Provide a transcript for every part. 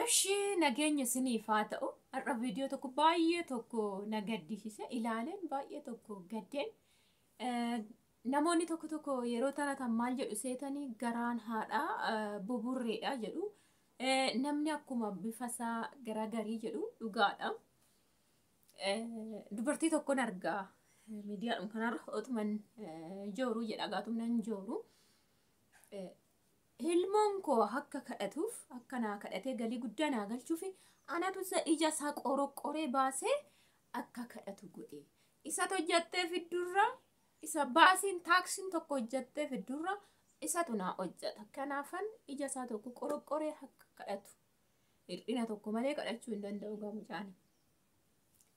Ashee nageenya siniif haa ta'u har'a viidiyoo tokko baay'ee tokko na gaddisiise ilaaleen baay'ee tokko gaddeen namoonni tokko yeroo taatan maal jedhu seetanii garaan haadhaa buburreedha jedhu namni akkuma bifasaa garagarii jedhu dhugaadha. Dubartii tokkoon argaa miidiyaadhaan kanarra otuman jooruu jedha gaatumnan jooruu. Ilmoon koo akka kadhatuuf akkanaa kadhatee galii guddaa naa galchuuf anatu ija isaa qoroqoree baasee akka kadhatu godhe. Isa hojjattee fiddurra isa baasiin taaksiin tokko hojjattee fiddurra isatu naa hojjata. Kanaafan ija isaa tokko qoroqoree akka kadhatu hir'ina tokko malee kadhachuu hin danda'u gamuudhaan.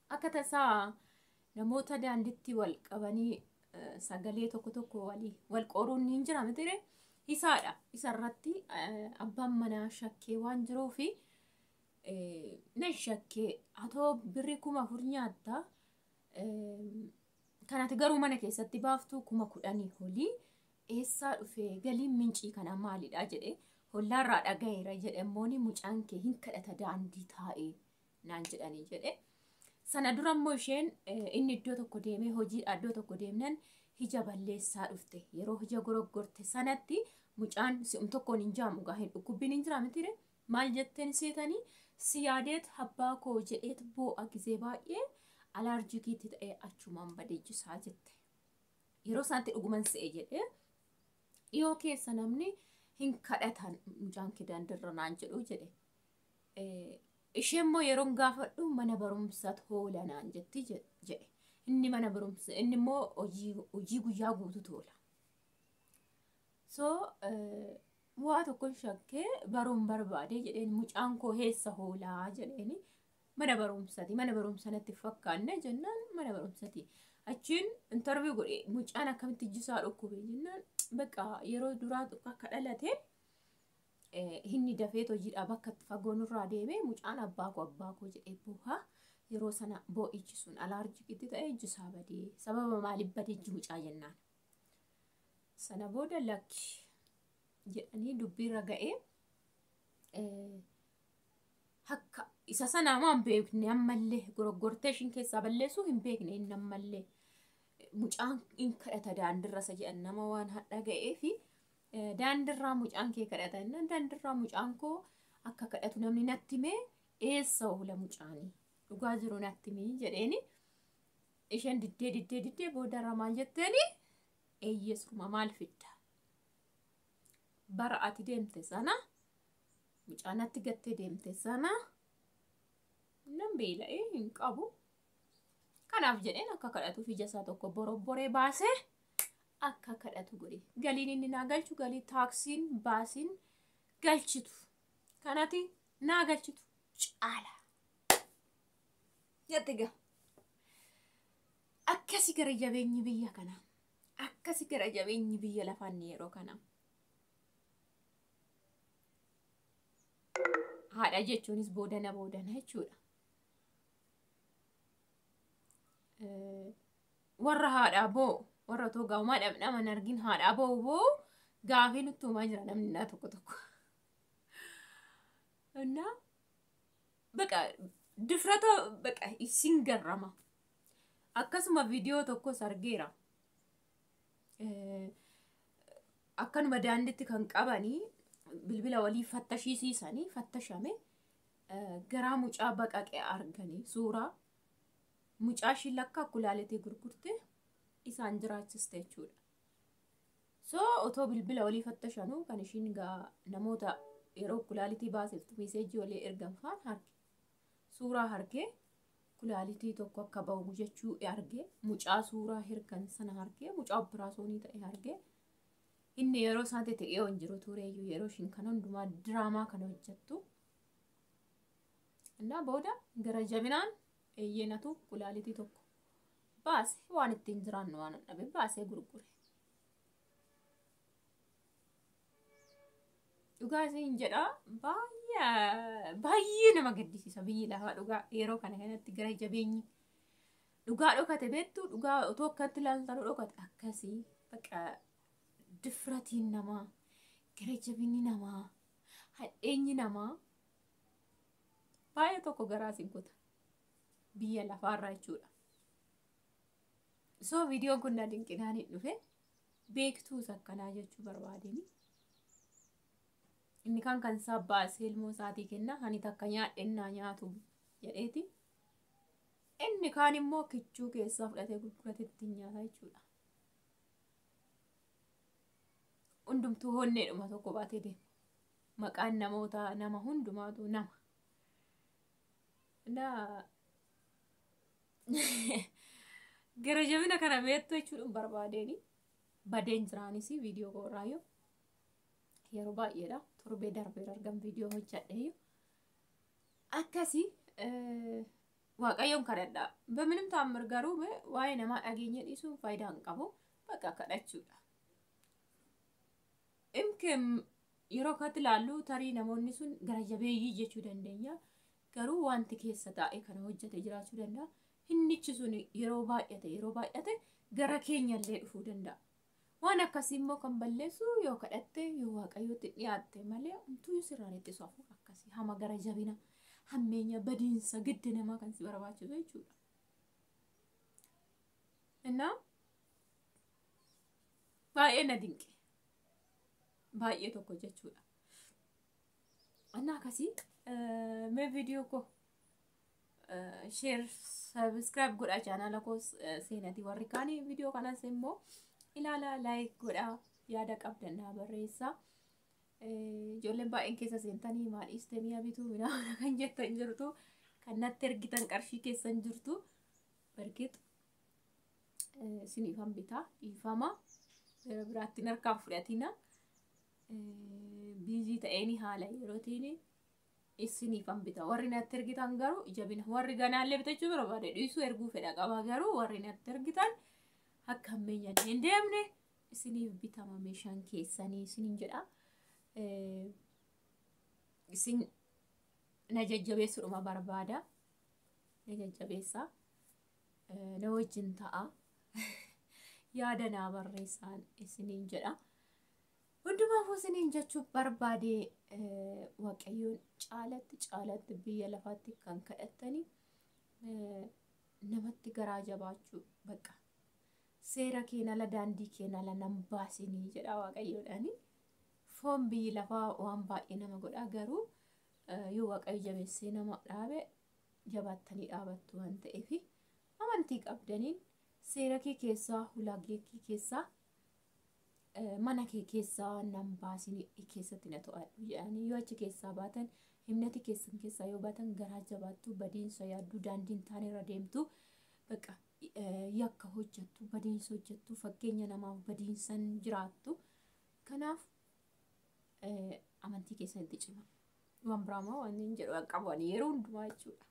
Akka tasaa namoota daandiitti wal qabanii sagalee tokko walii wal qoruun ni jira miti ree. Isaadha. Isarratti abbaan manaa shakkee waan jiruufi nan shakkee atoo birrii 1000 nyaatta kanatti garuu mana keessatti baaftuu 10,000 olii eessaa dhufee galiin mincii kana maalidha jedhee hollaarraa dhagayeera jedhamooni mucaan kee hin kadhata daandii taa'ee naan jedhanii jedhe. Sana dura immoo isheen inni iddoo tokko deemee hojii iddoo tokko deemnan hija balleessaa dhufte yeroo hija goroggorte sanatti mucaan si'um tokkoon hin jaamu gaa'een dhukkubbiin hin jira miti ree maal jetteen seetanii si yaadeet abbaa koo jedheet boo'a gizee baay'ee alaarjikiitti ta'ee achumaan badeechisaa jette yeroo isaatti dhuguman se'e jedhee dhiyoo keessa namni hin kadhatan mucaan kee daandirra naan jedhu jedhe. Isheen immoo yeroon gaafadhu mana barumsaatti hoola naan jetti jedhe. Inni mana barumsa inni immoo hojii guyyaa guutuu toola. So waa tokko shakkee baruun barbaade jedheen mucaan koo heessa hoolaa jedheeni mana barumsanatti fakkaanne jennaan mana barumsati. Achiin interview godhe mucaan akkamitti jisaa dhukkube jennaan bakka yeroo duraa akka dhalate inni dafeet hojiidhaa bakka fagoonurraa deemee mucaan abbaa koo jedhee buuhaa. Yeroo sana boo'ichi sun alaarjikitti ta'ee jisaa badee sababa maaliif badeechi mucaa jennaan. Sana booda lakki jedhanii dubbiirra ga'ee akka isa sanaa waan beekne ammallee goroggortee ishiin keessaa balleessuu hin beekne inni ammallee mucaan hin kadhata daandirra isa jedhan nama waan hadha ga'ee fi daandirraa mucaan kee kadhata jennaan daandirraa mucaan koo akka kadhatu namni natti himee eessa oola mucaanii. Dhugaa jiru natti himi jedheeni isheen diddee boodarra maal jetteeni eeyyesuma maal fidda bara ati deemte sana mucaan atti gattee deemte sana nan beela'ee hin qabu kanaaf jedheen akka kadhatuuf ija isaa tokko borobboree baasee akka kadhatu godhe galiin inni naa galchu galii taaksiin baasiin galchitu kanati naa galchitu caala. Yattiga akkasi gara jabeenyi biyya kana akkasi gara jabeenyi biyya lafaan yeroo kana haadha jechuunis boodana jechuudha. Warra haadha boo warra too gaamaa dhabdhaman argin haadha boo gaafii nuttuumaa jira namni naa tokko እና በቃ Difrata baqa isin garrama akkasuma viidiyoo tokko sargeera akkanuma daandiitti kan qabanii bilbila walii fattashiisanii fattashame garaa mucaa baqaqee arganii suuraa mucaa shillakka kulaaletee gurgurte isaan jiraachiste jechuudha. So otoo bilbila walii fattashanu kan ishiin namoota yeroo kulaalitii baaseeftu meeseejii walii ergan faan harki. Suuraa hargee kulaalitii tokko akka ba'u jechuu argee mucaa suuraa hirkan sana hargee mucaa operaasyoonii ta'e hargee inni yeroo isaatti ta'ee on jiru tureeyyuu yeroo ishiin kan hundumaa diraamaa kana hojjettu እና booda gara jabinaan eeyyenatu kulaalitii tokko baase waan ittiin jiraannu waan dhabe baasee gurgure. Dhugaasiin jedha baay'ee nama gaddisiisa biyyi lafaa dhugaa yeroo kana kanatti gara jabeenyi dhugaa dhokate beektu dhugaa otoo akkatti ilaaltan dhokate akkasii bakka difratiin namaa gara jabinni namaa hadheenyi namaa baay'ee tokko garaa siin kuta biyya lafaarraa jechuudha. So viidiyoon kun na dinqinaan hin dhufe beektuus akkanaa jechuu barbaadeni. Inni kan isaa baasee ilmoo isaatii kenna hani takka nyaadhennaa nyaatu jedheeti. Inni kaan immoo kichuu keessaa fudhatee gurgurateetti nyaata jechuudha. Hundumtuu honneedhuma tokko baatee deema. Maqaan namoota nama hundumaatu nama. Gara jabina kana beektu jechuudha barbaadeni. Badeen jiraanis viidiyoo kooraayyuu yeroo baay'eedha. Torbee darbee argam viidiyoo hojjedheeyyuu. Akkasii waaqayyoon kadhadhaa. Baminin taamir garuu waa'ee namaa dhageenya dhiisuun faayidaa hin qabu. Bakka kadhachuudha. Imkeem yeroo katti ilaallu tarii namoonni sun gara jabeeyyii jechuu dandeenya. Garuu wanti keessa taa'ee kana hojjete jiraachuu danda'a. Hinnichi sun yeroo baay'ate gara keenyallee dhufuu danda'a. Waan akkasii immoo kan balleessu yoo kadhatte yoo waaqayyootti dhiyaatte malee homtuu sirraan itti sofu akkasii hama gara jabina hammeenya badiinsa giddi namaa kan si barbaachisu jechuudha. Innaa baay'ee na dinqe. Baay'ee tokko jechuudha. Annaa akkasii mee viidiyoo koo share subscribe godhaa chaanala koo seenati warri kaanii viidiyoo kanas immoo ilaala like godhaa yaada qabdannaa barreessaa. Ijoolleen baay'een keessa seentanii maal istemii bituu minaa kan jettan jirtu kan natti ergitan qarshii keessan jirtu bargeet isiniifan bitaa dhiifama biraatti narkaan fudhatina. Biizii ta'een haala yerootiin isiniifan bita. Warri natti ergitan garuu jabina warri ganaallee bitachuu barbaade dhiisuu erguu fedha qaba garuu warri natti ergitan akka hammeenya hin deemne isiniif bitama meeshaan keessanii isiniin jedha. Isin na jajjabeessuudhuma barbaada. Na jajjabeessaa. Na wajjin ta'a. Yaada naa barreessaan isiniin jedha. Hundumaafuu isiniin jechuuf barbaade waaqayyoon caalatti biyya lafaatti kan kadhattanii namatti garaa jabaachuu bakka. Seera keenya ala daandii keenya ala nan baasinii jedha waaqayyoodhaani. Foon biyyi lafaa waan baay'ee nama godha garuu yoo waaqayyo jabeessee nama dhaabe jabaattanii dhaabattu waan ta'eef amantii qabdaniin seera kee keessaa ulaagaa kee keessaa mana kee keessaa nan baasinii keessatti na to'adhu jedhanii yoo achi keessaa baatan himnati keessan keessaa yoo baatan garaa jabaattu badiinsa yaaddu daandiin taanerra deemtu bakka yakka hojjettu badiinsa hojjettu fakkeenya namaaf badiinsan jiraattu. Kanaaf amantii keessan itti cima. Waan biraamaa waan hin jedhu qabu ani yeroo hundumaa jechuudha.